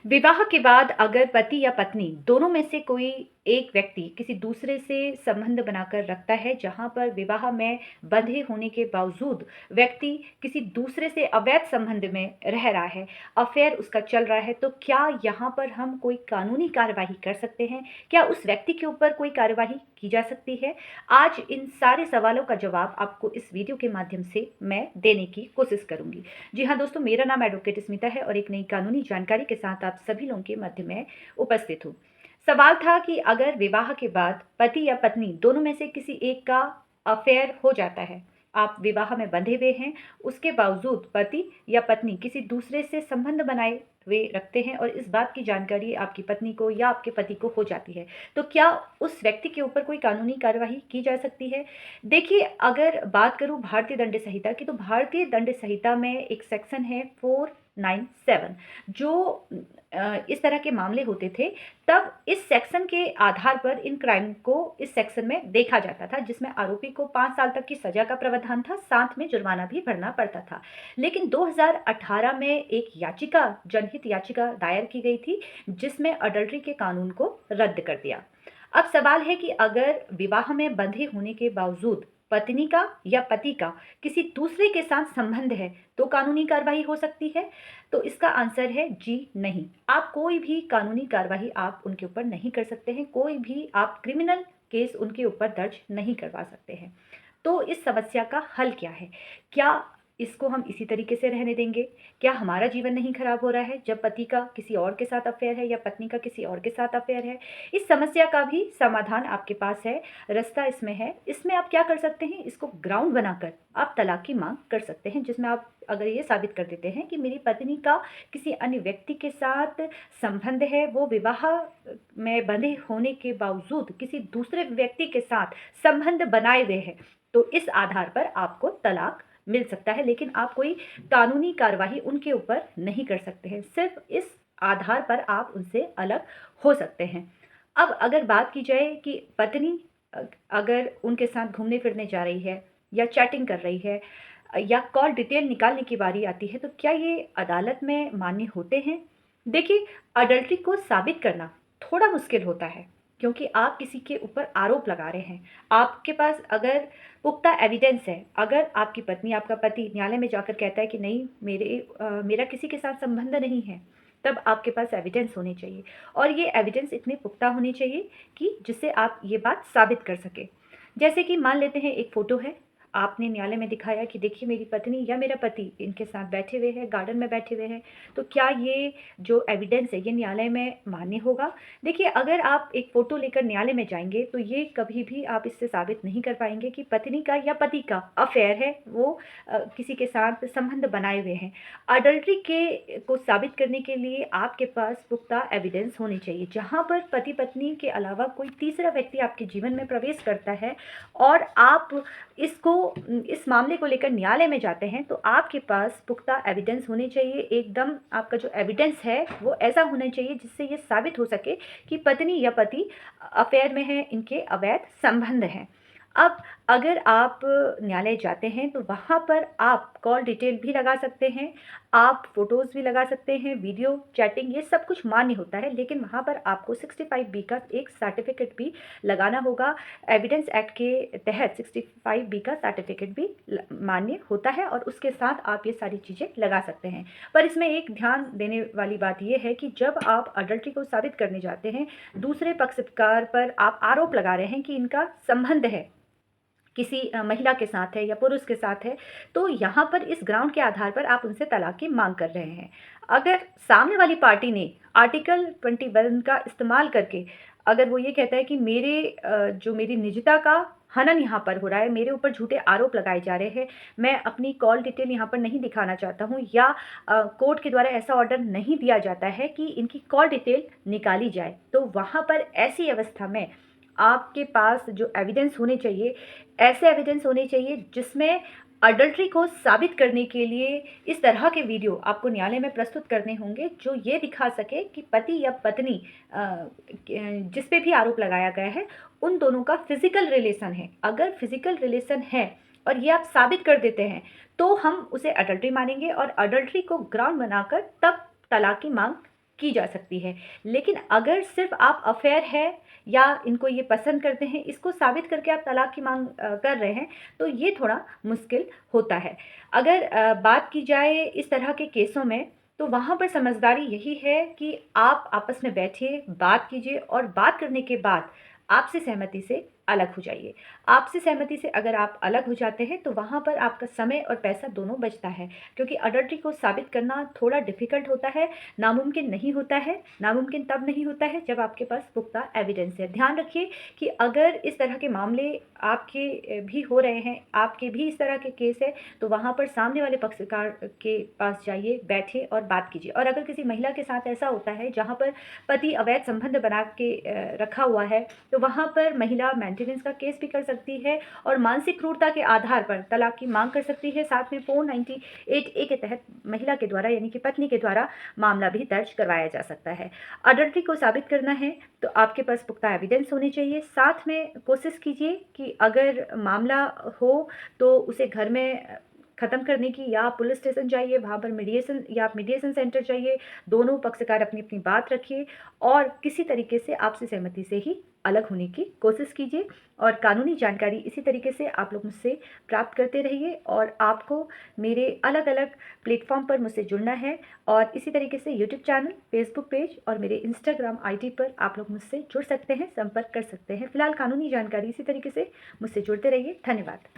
विवाह के बाद अगर पति या पत्नी दोनों में से कोई एक व्यक्ति किसी दूसरे से संबंध बनाकर रखता है, जहां पर विवाह में बंधे होने के बावजूद व्यक्ति किसी दूसरे से अवैध संबंध में रह रहा है, अफेयर उसका चल रहा है, तो क्या यहां पर हम कोई कानूनी कार्यवाही कर सकते हैं? क्या उस व्यक्ति के ऊपर कोई कार्यवाही की जा सकती है? आज इन सारे सवालों का जवाब आपको इस वीडियो के माध्यम से मैं देने की कोशिश करूंगी। जी हाँ दोस्तों, मेरा नाम एडवोकेट स्मिता है और एक नई कानूनी जानकारी के साथ आप सभी लोगों के मध्य में उपस्थित हूँ। सवाल था कि अगर विवाह के बाद पति या पत्नी दोनों में से किसी एक का अफेयर हो जाता है, आप विवाह में बंधे हुए हैं, उसके बावजूद पति या पत्नी किसी दूसरे से संबंध बनाए हुए रखते हैं और इस बात की जानकारी आपकी पत्नी को या आपके पति को हो जाती है, तो क्या उस व्यक्ति के ऊपर कोई कानूनी कार्यवाही की जा सकती है? देखिए, अगर बात करूं भारतीय दंड संहिता की, तो भारतीय दंड संहिता में एक सेक्शन है 497, जो इस तरह के मामले होते थे तब इस सेक्शन के आधार पर इन क्राइम को इस सेक्शन में देखा जाता था, जिसमें आरोपी को 5 साल तक की सजा का प्रावधान था, साथ में जुर्माना भी भरना पड़ता था। लेकिन 2018 में एक याचिका, जनहित याचिका दायर की गई थी, जिसमें अडल्ट्री के कानून को रद्द कर दिया। अब सवाल है कि अगर विवाह में बंधे होने के बावजूद पत्नी का या पति का किसी दूसरे के साथ संबंध है, तो कानूनी कार्रवाई हो सकती है? तो इसका आंसर है जी नहीं। आप कोई भी कानूनी कार्रवाई आप उनके ऊपर नहीं कर सकते हैं, कोई भी आप क्रिमिनल केस उनके ऊपर दर्ज नहीं करवा सकते हैं। तो इस समस्या का हल क्या है? क्या इसको हम इसी तरीके से रहने देंगे? क्या हमारा जीवन नहीं खराब हो रहा है जब पति का किसी और के साथ अफेयर है या पत्नी का किसी और के साथ अफेयर है? इस समस्या का भी समाधान आपके पास है, रास्ता इसमें है। इसमें आप क्या कर सकते हैं, इसको ग्राउंड बनाकर आप तलाक की मांग कर सकते हैं, जिसमें आप अगर ये साबित कर देते हैं कि मेरी पत्नी का किसी अन्य व्यक्ति के साथ संबंध है, वो विवाह में बंधे होने के बावजूद किसी दूसरे व्यक्ति के साथ संबंध बनाए हुए हैं, तो इस आधार पर आपको तलाक मिल सकता है। लेकिन आप कोई कानूनी कार्यवाही उनके ऊपर नहीं कर सकते हैं, सिर्फ इस आधार पर आप उनसे अलग हो सकते हैं। अब अगर बात की जाए कि पत्नी अगर उनके साथ घूमने फिरने जा रही है या चैटिंग कर रही है या कॉल डिटेल निकालने की बारी आती है, तो क्या ये अदालत में मान्य होते हैं? देखिए, अडल्ट्री को साबित करना थोड़ा मुश्किल होता है, क्योंकि आप किसी के ऊपर आरोप लगा रहे हैं। आपके पास अगर पुख्ता एविडेंस है, अगर आपकी पत्नी, आपका पति न्यायालय में जाकर कहता है कि नहीं, मेरा किसी के साथ संबंध नहीं है, तब आपके पास एविडेंस होने चाहिए और ये एविडेंस इतने पुख्ता होने चाहिए कि जिससे आप ये बात साबित कर सकें। जैसे कि मान लेते हैं एक फ़ोटो है, आपने न्यायालय में दिखाया कि देखिए मेरी पत्नी या मेरा पति इनके साथ बैठे हुए हैं, गार्डन में बैठे हुए हैं, तो क्या ये जो एविडेंस है ये न्यायालय में मान्य होगा? देखिए, अगर आप एक फ़ोटो लेकर न्यायालय में जाएंगे तो ये कभी भी आप इससे साबित नहीं कर पाएंगे कि पत्नी का या पति का अफेयर है, वो किसी के साथ संबंध बनाए हुए हैं। अडल्ट्री के को साबित करने के लिए आपके पास पुख्ता एविडेंस होनी चाहिए, जहाँ पर पति पत्नी के अलावा कोई तीसरा व्यक्ति आपके जीवन में प्रवेश करता है और आप इस मामले को लेकर न्यायालय में जाते हैं, तो आपके पास पुख्ता एविडेंस होने चाहिए। एकदम आपका जो एविडेंस है वो ऐसा होना चाहिए जिससे ये साबित हो सके कि पत्नी या पति अफेयर में है, इनके अवैध संबंध हैं। अब अगर आप न्यायालय जाते हैं तो वहाँ पर आप कॉल डिटेल भी लगा सकते हैं, आप फ़ोटोज़ भी लगा सकते हैं, वीडियो चैटिंग, ये सब कुछ मान्य होता है, लेकिन वहाँ पर आपको 65B का एक सर्टिफिकेट भी लगाना होगा। एविडेंस एक्ट के तहत 65B का सर्टिफिकेट भी मान्य होता है और उसके साथ आप ये सारी चीज़ें लगा सकते हैं। पर इसमें एक ध्यान देने वाली बात यह है कि जब आप अडल्ट्री को साबित करने जाते हैं, दूसरे पक्षकार पर आप आरोप लगा रहे हैं कि इनका संबंध है, किसी महिला के साथ है या पुरुष के साथ है, तो यहाँ पर इस ग्राउंड के आधार पर आप उनसे तलाक की मांग कर रहे हैं। अगर सामने वाली पार्टी ने आर्टिकल 21 का इस्तेमाल करके अगर वो ये कहता है कि जो मेरी निजता का हनन यहाँ पर हो रहा है, मेरे ऊपर झूठे आरोप लगाए जा रहे हैं, मैं अपनी कॉल डिटेल यहाँ पर नहीं दिखाना चाहता हूँ, या कोर्ट के द्वारा ऐसा ऑर्डर नहीं दिया जाता है कि इनकी कॉल डिटेल निकाली जाए, तो वहाँ पर ऐसी अवस्था में आपके पास जो एविडेंस होने चाहिए, ऐसे एविडेंस होने चाहिए जिसमें अडल्ट्री को साबित करने के लिए इस तरह के वीडियो आपको न्यायालय में प्रस्तुत करने होंगे जो ये दिखा सके कि पति या पत्नी जिस पे भी आरोप लगाया गया है उन दोनों का फिजिकल रिलेशन है। अगर फिजिकल रिलेशन है और ये आप साबित कर देते हैं तो हम उसे अडल्ट्री मानेंगे और अडल्ट्री को ग्राउंड बनाकर तब तलाक की मांग की जा सकती है। लेकिन अगर सिर्फ़ आप अफ़ेयर है या इनको ये पसंद करते हैं, इसको साबित करके आप तलाक की माँग कर रहे हैं, तो ये थोड़ा मुश्किल होता है। अगर बात की जाए इस तरह के केसों में, तो वहाँ पर समझदारी यही है कि आप आपस में बैठिए, बात कीजिए और बात करने के बाद आपसी सहमति से अलग हो जाइए। आपसी सहमति से अगर आप अलग हो जाते हैं, तो वहाँ पर आपका समय और पैसा दोनों बचता है, क्योंकि अडल्ट्री को साबित करना थोड़ा डिफ़िकल्ट होता है, नामुमकिन नहीं होता है। नामुमकिन तब नहीं होता है जब आपके पास पुख्ता एविडेंस है। ध्यान रखिए कि अगर इस तरह के मामले आपके भी हो रहे हैं, आपके भी इस तरह के केस है, तो वहाँ पर सामने वाले पक्षकार के पास जाइए, बैठिए और बात कीजिए। और अगर किसी महिला के साथ ऐसा होता है जहाँ पर पति अवैध संबंध बना के रखा हुआ है, तो वहाँ पर महिला मेंटेनेंस का केस भी कर सकती है और मानसिक क्रूरता के आधार पर तलाक की मांग कर सकती है। साथ में 498A के तहत महिला के द्वारा यानी कि पत्नी के द्वारा मामला भी दर्ज करवाया जा सकता है। अडल्ट्री को साबित करना है तो आपके पास पुख्ता एविडेंस होने चाहिए। साथ में कोशिश कीजिए कि अगर मामला हो तो उसे घर में ख़त्म करने की, या आप पुलिस स्टेशन जाइए, वहाँ पर मीडिएशन या आप मीडिएशन सेंटर जाइए, दोनों पक्षकार अपनी-अपनी बात रखिए और किसी तरीके से आपसी सहमति से ही अलग होने की कोशिश कीजिए। और कानूनी जानकारी इसी तरीके से आप लोग मुझसे प्राप्त करते रहिए और आपको मेरे अलग-अलग प्लेटफ़ॉर्म पर मुझसे जुड़ना है और इसी तरीके से यूट्यूब चैनल, फ़ेसबुक पेज और मेरे इंस्टाग्राम आईडी पर आप लोग मुझसे जुड़ सकते हैं, संपर्क कर सकते हैं। फ़िलहाल कानूनी जानकारी इसी तरीके से मुझसे जुड़ते रहिए। धन्यवाद।